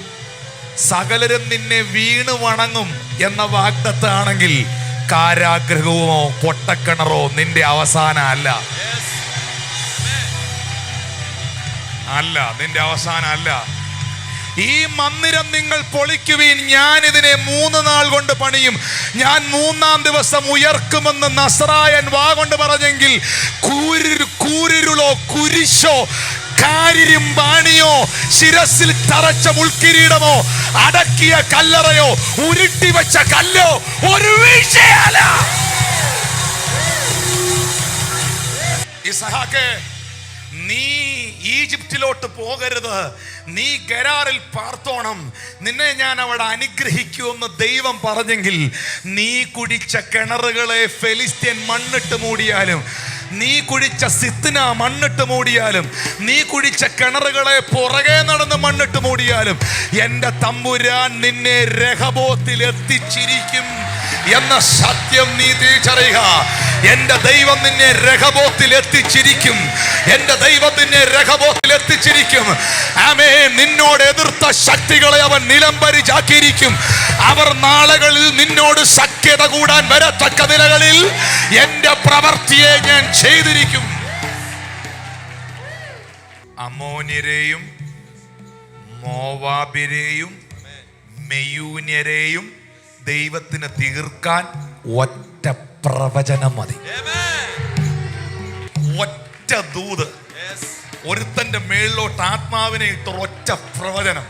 A: സകലരും നിന്നെ വീണു വണങ്ങും എന്ന വാഗ്ദത്താണെങ്കിൽ കാരാഗ്രഹമോ പൊട്ടക്കിണറോ നിന്റെ അവസാനം അല്ല. നിന്റെ അവസാനം അല്ല. ഈ മന്ദിരം നിങ്ങൾ പൊളിക്കുവീൻ, ഞാൻ ഇതിനെ 3 നാൾ കൊണ്ട് പണിയും, ഞാൻ 3-ാം ദിവസം ഉയർക്കുമെന്ന് നസ്രായൻ വാഗൊണ്ട് പറഞ്ഞെങ്കിൽ കൂരിരുളോ കുരിശോ കാരിരും ബാണിയോ ശിരസിൽ തറച്ച മുൾക്കിരീടമോ അടക്കിയ കല്ലറയോ ഉരുട്ടി വെച്ച കല്ലോ ഒരു വീഴ്ചയല്ല. ഇസ്ഹാക്കേ, നീ ഈജിപ്തിലോട്ട് പോകരുത്, നീ ഗരാറിൽ പാർത്തോണം, നിന്നെ ഞാൻ അവിടെ അനുഗ്രഹിക്കുമെന്ന് ദൈവം പറഞ്ഞെങ്കിൽ നീ കുടിച്ച കിണറുകളെ ഫെലിസ്ത്യൻ മണ്ണിട്ട് മൂടിയാലും, നീ കുഴിച്ച സിത്ന മണ്ണിട്ട് മൂടിയാലും, നീ കുഴിച്ച കിണറുകളെ പുറകെ നടന്ന് മണ്ണിട്ട് മൂടിയാലും എൻ്റെ തമ്പുരാൻ നിന്നെ രഹബോത്തിൽ എത്തിച്ചിരിക്കും എന്ന സത്യം നീ തിരിച്ചറിയുക. എന്റെ ദൈവം നിന്നെ രഹബോത്തിൽ എത്തിച്ചിരിക്കും. എന്റെ ദൈവം നിന്നെ രഹബോത്തിൽ എത്തിച്ചിരിക്കും. ആമേൻ. നിന്നോട് എതിർത്ത ശക്തികളെ അവൻ നിലംപരിചാക്കിയിരിക്കും. അവർ നാളുകളിൽ നിന്നോട് സഖ്യത കൂടാൻ വരത്തക്ക നിലകളിൽ എന്റെ പ്രവൃത്തിയെ ഞാൻ ചെയ്തിരിക്കും. അമ്മോന്യരെയും മോവാബിരെയും മെയൂന്യരെയും ദൈവത്തിന് തീർക്കാൻ ഒറ്റ പ്രവചനം മതി. ഒറ്റ ദൂത്, ഒരുത്തന്റെ മേളിലോട്ട് ആത്മാവിനെ ഇട്ട ഒറ്റ പ്രവചനം.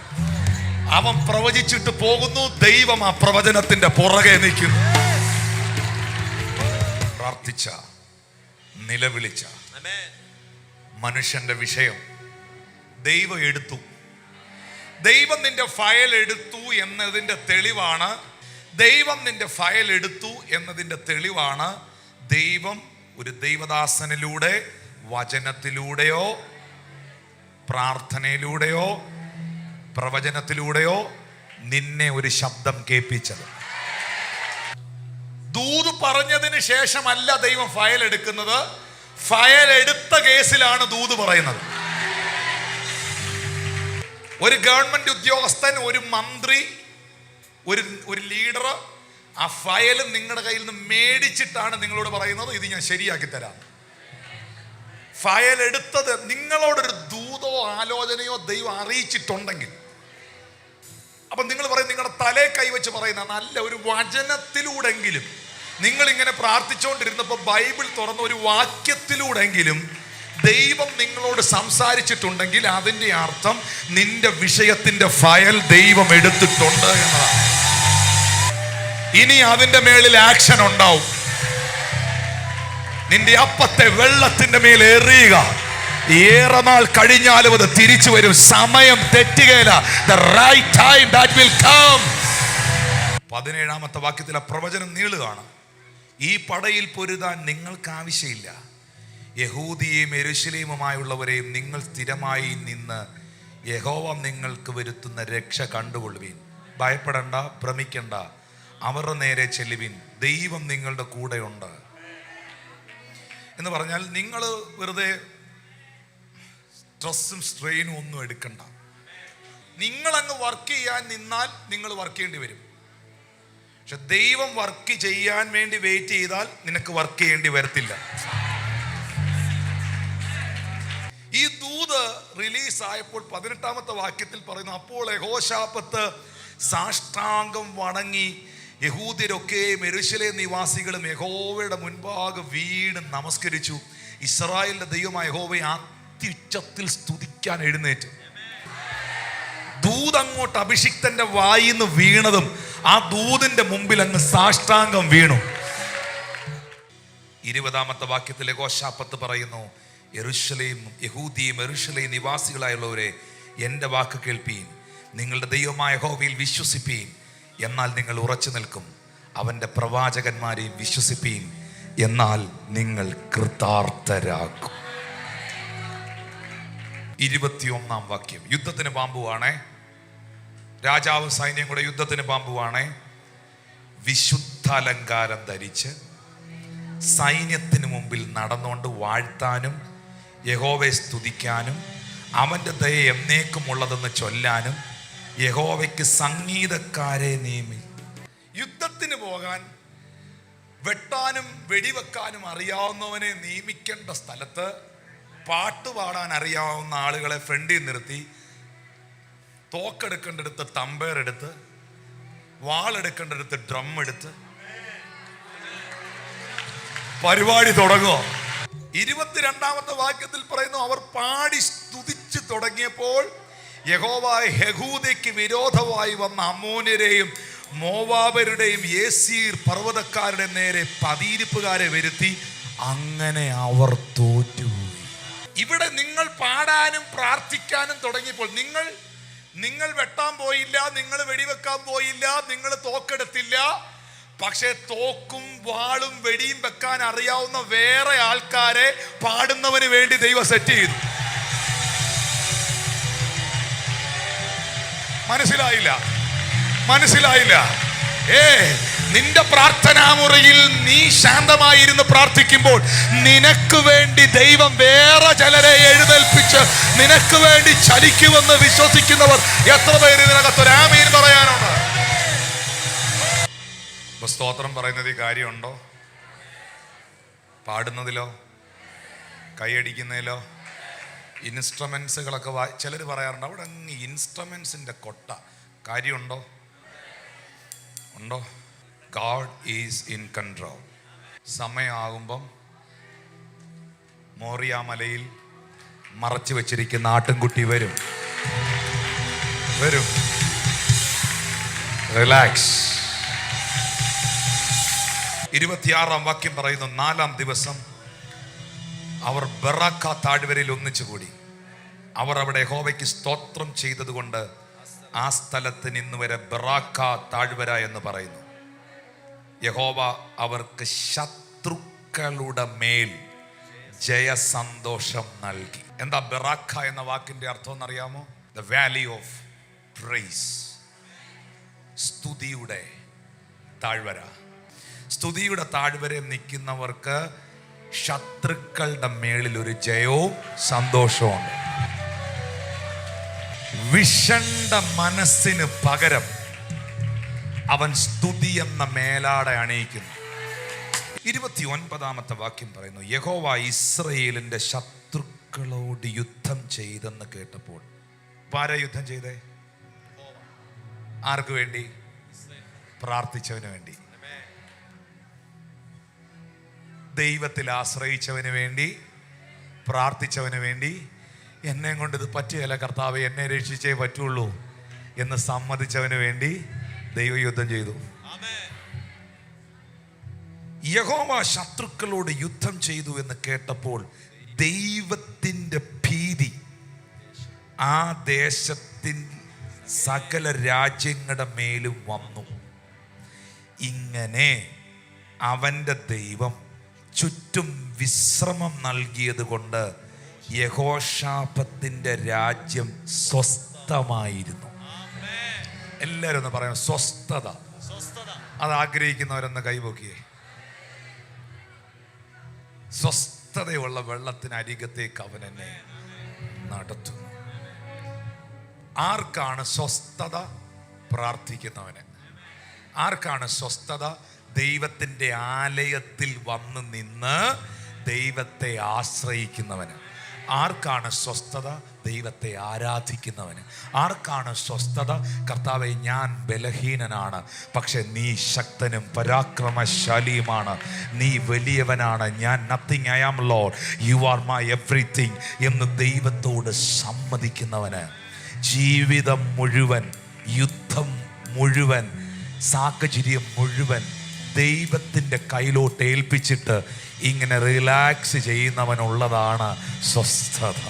A: അവൻ പ്രവചിച്ചിട്ട് പോകുന്നു, ദൈവം ആ പ്രവചനത്തിന്റെ പുറകെ നിൽക്കുന്നു. പ്രാർത്ഥിച്ച, നിലവിളിച്ച മനുഷ്യന്റെ വിഷയം ദൈവം എടുത്തു. ദൈവം നിന്റെ ഫയൽ എടുത്തു എന്നതിന്റെ തെളിവാണ്, ദൈവം നിന്റെ ഫയൽ എടുത്തു എന്നതിന്റെ തെളിവാണ് ദൈവം ഒരു ദൈവദാസനിലൂടെ, വചനത്തിലൂടെയോ പ്രാർത്ഥനയിലൂടെയോ പ്രവചനത്തിലൂടെയോ നിന്നെ ഒരു ശബ്ദം കേൾപ്പിച്ചത്. ദൂത് പറഞ്ഞതിന് ശേഷമല്ല ദൈവം ഫയൽ എടുക്കുന്നത്, ഫയൽ എടുത്ത കേസിലാണ് ദൂത് പറയുന്നത്. ഒരു ഗവൺമെന്റ് ഉദ്യോഗസ്ഥൻ, ഒരു മന്ത്രി, ഒരു ലീഡർ ആ ഫയൽ നിങ്ങളുടെ കയ്യിൽ നിന്ന് മേടിച്ചിട്ടാണ് നിങ്ങളോട് പറയുന്നത്, ഇത് ഞാൻ ശരിയാക്കി തരാം. ഫയൽ എടുത്തത് നിങ്ങളോടൊരു ദൂതോ ആലോചനയോ ദൈവം അറിയിച്ചിട്ടുണ്ടെങ്കിൽ, അപ്പൊ നിങ്ങൾ പറയും, നിങ്ങളുടെ തലേ കൈവച്ച് പറയുന്ന നല്ല ഒരു വചനത്തിലൂടെങ്കിലും, നിങ്ങൾ ഇങ്ങനെ പ്രാർത്ഥിച്ചുകൊണ്ടിരുന്നപ്പോൾ ബൈബിൾ തുറന്ന ഒരു വാക്യത്തിലൂടെങ്കിലും ദൈവം നിങ്ങളോട് സംസാരിച്ചിട്ടുണ്ടെങ്കിൽ അതിന്റെ അർത്ഥം നിന്റെ വിഷയത്തിന്റെ ഫയൽ ദൈവം എടുത്തിട്ടുണ്ട് എന്നതാണ്. ഇനി അതിന്റെ മേളിൽ ആക്ഷൻ ഉണ്ടാവും. നിന്റെ അപ്പത്തെ വെള്ളത്തിന്റെ മേൽ എറിയുക. ഏറെ നാൾ കഴിഞ്ഞാലും അത് തിരിച്ചു വരും. സമയം തെറ്റുകയില്ല. The right time that will come. 17-ാമത്തെ വാക്യത്തിലെ പ്രവചനം നീളുകയാണ്. ഈ പടയിൽ പൊരുതാൻ നിങ്ങൾക്ക് ആവശ്യമില്ല. യഹൂദിയെയും യെരൂശലേമുമായുള്ളവരെയും നിങ്ങൾ സ്ഥിരമായി നിന്ന് യഹോവ നിങ്ങൾക്ക് വരുത്തുന്ന രക്ഷ കണ്ടുകൊള്ളുവിൻ. ഭയപ്പെടണ്ട, ഭ്രമിക്കണ്ട, അവരുടെ നേരെ ചെല്ലുവിൻ, ദൈവം നിങ്ങളുടെ കൂടെയുണ്ട് എന്ന് പറഞ്ഞാൽ നിങ്ങൾ വെറുതെ സ്ട്രെസ്സും സ്ട്രെയിനും ഒന്നും എടുക്കണ്ട. നിങ്ങളങ്ങ് വർക്ക് ചെയ്യാൻ നിന്നാൽ നിങ്ങൾ വർക്ക് ചെയ്യേണ്ടി വരും. പക്ഷെ ദൈവം വർക്ക് ചെയ്യാൻ വേണ്ടി വെയിറ്റ് ചെയ്താൽ നിനക്ക് വർക്ക് ചെയ്യേണ്ടി വരത്തില്ല. ഈ ദൂത് റിലീസായപ്പോൾ 18-ാമത്തെ വാക്യത്തിൽ പറയുന്നു, അപ്പോൾ യഹോശാഫാത്ത് സാഷ്ടാംഗം വണങ്ങി യഹൂദ്യരൊക്കെ യെരൂശലേം നിവാസികളും യഹോവയുടെ മുൻപാകെ വീണ് നമസ്കരിച്ചു. ഇസ്രായേലിന്റെ ദൈവമായ യഹോവയെ അത്യുച്ചത്തിൽ സ്തുതിക്കാൻ എഴുന്നേറ്റ്. ദൂതങ്ങോട്ട് അഭിഷിക്തന്റെ വായിന്ന് വീണതും ആ ദൂതിന്റെ മുമ്പിൽ അങ്ങ് സാഷ്ടാംഗം വീണു. 20-ാമത്തെ വാക്യത്തിൽ യഹോശാഫാത്ത് പറയുന്നു, യെരൂശലേം യഹൂദിയും യെരൂശലേം നിവാസികളായുള്ളവരെ, എൻ്റെ വാക്ക് കേൾപ്പീൻ. നിങ്ങളുടെ ദൈവമായ യഹോവയിൽ വിശ്വസിപ്പീൻ, എന്നാൽ നിങ്ങൾ ഉറച്ചു നിൽക്കും. അവൻ്റെ പ്രവാചകന്മാരെയും വിശ്വസിപ്പീൻ, എന്നാൽ നിങ്ങൾ കൃതാർത്ഥരാക്കും. 21-ാം വാക്യം. യുദ്ധത്തിന് പാമ്പുവാണേ, രാജാവും സൈന്യം കൂടെ യുദ്ധത്തിന് പാമ്പുവാണേ. വിശുദ്ധാലങ്കാരം ധരിച്ച് സൈന്യത്തിന് മുമ്പിൽ നടന്നുകൊണ്ട് വാഴ്ത്താനും യഹോവയെ സ്തുതിക്കാനും അവൻ്റെ ദയ എന്നേക്കുമുള്ളതെന്ന് ചൊല്ലാനും യഹോവയ്ക്ക് സംഗീതക്കാരെ നിയമിച്ചു. യുദ്ധത്തിന് പോകാൻ വെട്ടാനും വെടിവെക്കാനും അറിയാവുന്നവനെ നിയമിക്കേണ്ട സ്ഥലത്ത് പാട്ടുപാടാൻ അറിയാവുന്ന ആളുകളെ ഫ്രണ്ടിൽ നിർത്തി, തോക്കെടുക്കേണ്ടടുത്ത് തമ്പേർ എടുത്ത്, വാളെടുക്കേണ്ടടുത്ത് ഡ്രം എടുത്ത് പരിപാടി തുടങ്ങുക. 22-ാമത്തെ വാക്യത്തിൽ പറയുന്നു, അവർ പാടി സ്തുതിച്ച് തുടങ്ങിയപ്പോൾ യഹോവ യെഹൂദയ്ക്ക് വിരോധമായി വന്ന അമ്മോന്യരെയും മോവാബരുടെയും യേസീർ പർവ്വതക്കാരുടെ നേരെ പതിയിരിപ്പുകാരെ വരുത്തി, അങ്ങനെ അവർ തോറ്റുപോയി. ഇവിടെ നിങ്ങൾ പാടാനും പ്രാർത്ഥിക്കാനും തുടങ്ങിയപ്പോൾ നിങ്ങൾ വെട്ടാൻ പോയില്ല, നിങ്ങൾ വെടിവെക്കാൻ പോയില്ല, നിങ്ങൾ തോക്കെടുത്തില്ല. പക്ഷെ തോക്കും വാളും വെടിയും വെക്കാൻ അറിയാവുന്ന വേറെ ആൾക്കാരെ പാടുന്നവന് വേണ്ടി ദൈവം സെറ്റ് ചെയ്തു. മനസ്സിലായില്ല. നിന്റെ പ്രാർത്ഥനാമുറിയിൽ നീ ശാന്തമായിരുന്നു പ്രാർത്ഥിക്കുമ്പോൾ നിനക്ക് വേണ്ടി ദൈവം വേറെ ചിലരെ എഴുന്നേൽപ്പിച്ച് നിനക്ക് വേണ്ടി ചലിക്കുമെന്ന് വിശ്വസിക്കുന്നവർ എത്ര പേര് ഇതിനകത്തൊരു ആമീൻ പറയാനുണ്ട്? സ്തോത്രം പറയുന്നത് കാര്യമുണ്ടോ? പാടുന്നതിലോ കൈയടിക്കുന്നതിലോ ഇൻസ്ട്രുമെന്റ്സുകളൊക്കെ ചിലർ പറയാറുണ്ട്, അവിടെ അങ്ങ് ഇൻസ്ട്രുമെന്റ്സിന്റെ കൊട്ട. കാര്യമുണ്ടോ? ഉണ്ടോ? God is in control. സമയമാകുമ്പം മോറിയാമലയിൽ മറച്ചു വെച്ചിരിക്കുന്ന ആട്ടിൻകുട്ടി വരും. റിലാക്സ്. 26-ാം വാക്യം പറയുന്നു, 4-ാം ദിവസം അവർ ബറാക്ക താഴ്വരയിൽ ഒന്നിച്ചുകൂടി. അവർ അവിടെ യഹോവയ്ക്ക് സ്തോത്രം ചെയ്തതുകൊണ്ട് ആ സ്ഥലത്തിന് ഇന്ന് വരെ ബറാക്ക താഴ്വര എന്ന് പറയുന്നു. യഹോവ അവർക്ക് ശത്രുക്കളുടെ മേൽ ജയസന്തോഷം നൽകി. എന്താ ബറാക്ക എന്ന വാക്കിന്റെ അർത്ഥം എന്നറിയാമോ? ദ വാലി ഓഫ് പ്രൈസ്, സ്തുതിയുടെ താഴ്വര. സ്തുതിയുടെ താഴ്വരയിൽ നിൽക്കുന്നവർക്ക് ശത്രുക്കളുടെ മേളിൽ ഒരു ജയവും സന്തോഷവും. വിഷണ്ട മനസ്സിന് പകരം അവൻ സ്തുതി എന്ന മേലാട അണിയിക്കുന്നു. 29-ാമത്തെ വാക്യം പറയുന്നു, യഹോവ ഇസ്രായേലിന്റെ ശത്രുക്കളോട് യുദ്ധം ചെയ്തെന്ന് കേട്ടപ്പോൾ. ആരാ യുദ്ധം ചെയ്തേ? ആർക്ക് വേണ്ടി? പ്രാർത്ഥിച്ചവന് വേണ്ടി, ദൈവത്തിൽ ആശ്രയിച്ചവന് വേണ്ടി, പ്രാർത്ഥിച്ചവന് വേണ്ടി. എന്നെ കൊണ്ട് ഇത് പറ്റുകയില്ല കർത്താവേ, എന്നെ രക്ഷിച്ചേ പറ്റുള്ളൂ എന്ന് സമ്മതിച്ചവന് വേണ്ടി ദൈവം യുദ്ധം ചെയ്തു. യഹോവ ശത്രുക്കളോട് യുദ്ധം ചെയ്തു എന്ന് കേട്ടപ്പോൾ ദൈവത്തിൻ്റെ ഭീതി ആ ദേശത്തിൻ സകല രാജ്യങ്ങളുടെ മേലും വന്നു. ഇങ്ങനെ അവൻ്റെ ദൈവം ചുറ്റും വിശ്രമം നൽകിയത് കൊണ്ട് യഹോശാഫാത്തിന്റെ രാജ്യം സ്വസ്ഥമായിരുന്നു. എല്ലാവരും ഒന്ന് പറയാം, സ്വസ്ഥത. അത് ആഗ്രഹിക്കുന്നവരൊന്ന് കൈപൊക്കിയേ. സ്വസ്ഥതയുള്ള വെള്ളത്തിനരികത്തേക്ക് അവൻ എന്നെ നടത്തുന്നു. ആർക്കാണ് സ്വസ്ഥത? പ്രാർത്ഥിക്കുന്നവന്. ആർക്കാണ് സ്വസ്ഥത? ദൈവത്തിൻ്റെ ആലയത്തിൽ വന്ന് നിന്ന് ദൈവത്തെ ആശ്രയിക്കുന്നവന്. ആർക്കാണ് സ്വസ്ഥത? ദൈവത്തെ ആരാധിക്കുന്നവന്. ആർക്കാണ് സ്വസ്ഥത? കർത്താവെ, ഞാൻ ബലഹീനനാണ്, പക്ഷെ നീ ശക്തനും പരാക്രമശാലിയുമാണ്, നീ വലിയവനാണ്, ഞാൻ nothing, I am lord, you are my everything എന്ന് ദൈവത്തോട് സമ്മതിക്കുന്നവന് ജീവിതം മുഴുവൻ, യുദ്ധം മുഴുവൻ, സാഹചര്യം മുഴുവൻ ദൈവത്തിൻ്റെ കയ്യിലോട്ട് ഏൽപ്പിച്ചിട്ട് ഇങ്ങനെ റിലാക്സ് ചെയ്യുന്നവനുള്ളതാണ് സ്വസ്ഥത.